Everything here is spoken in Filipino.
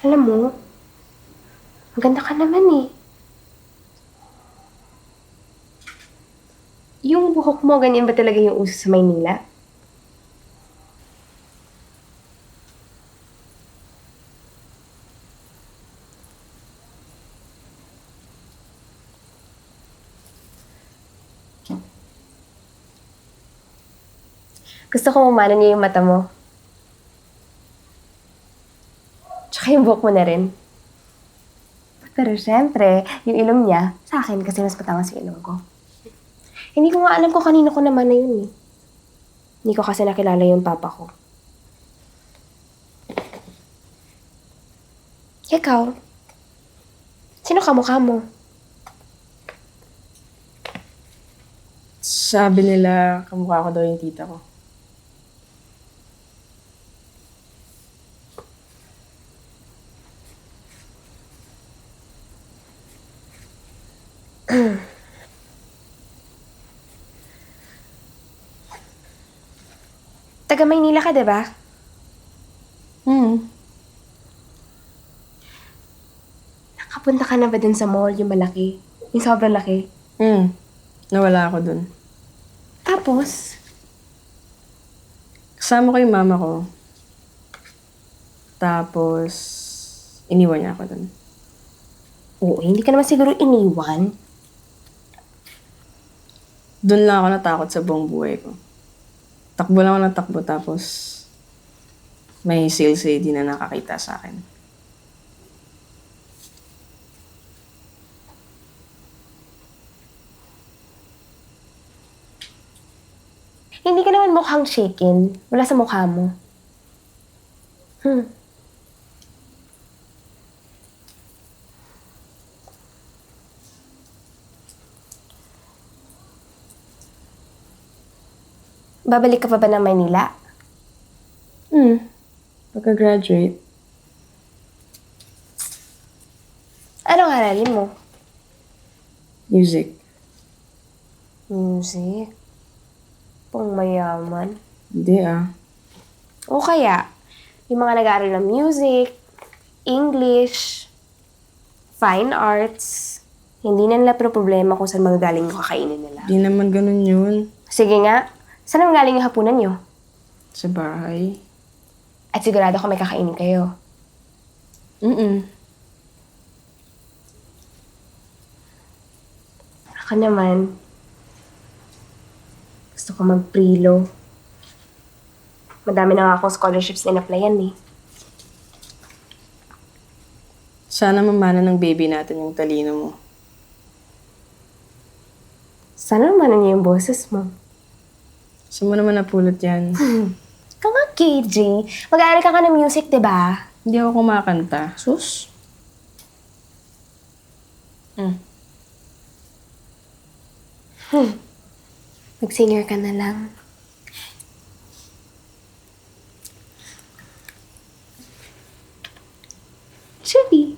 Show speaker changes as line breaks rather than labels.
Alam mo, maganda ka naman eh. Yung buhok mo, ganyan ba talaga yung uso sa Maynila? Gusto ko umano niya yung mata mo. Tsaka yung buhok mo na rin. Pero syempre, yung ilong niya, sa akin kasi mas matawas yung ilong ko. Hindi ko nga alam kung kanino ko naman na yun eh. Hindi ko kasi nakilala yung papa ko. Ikaw, sino kamukha mo?
Sabi nila, kamukha ko daw yung tita ko.
Taga Maynila ka, diba?
Hmm.
Nakapunta ka na ba dun sa mall, yung malaki? Yung sobrang laki?
Nawala ako dun.
Tapos,
Kasama ko yung mama ko. Tapos, iniwan niya ako dun.
oo, hindi ka naman siguro iniwan.
Dun lang ako natakot sa buong buhay ko. Takbo lang ako ng takbo tapos may sales lady na nakakita sa akin.
Hindi ka naman mukhang shaken. Wala sa mukha mo. Babalik ka pa ba ng Maynila?
Pagka-graduate,
Anong aralin mo?
music.
Music. Pang mayaman.
Hindi ah.
O kaya, yung mga nag-aaral ng music, English, fine arts, hindi na nila problema kung saan magagaling yung kakainin nila.
Di naman ganun yun.
Sige nga, saan ang galing yung hapunan nyo?
Sa bahay.
At sigurado ko may kakainin kayo. Ako naman, gusto ko mag-prelo. Madami na nga akong scholarships na in-applyan eh.
Sana mamana ng baby natin yung talino mo.
Sana naman niyo yung boses mo.
Saan mo naman napulot yan?
Ikaw nga, KJ. Mag-aaral ka ng music, di ba?
Hindi ako kumakanta.
Sus. Mag-singer ka na lang. Chubby.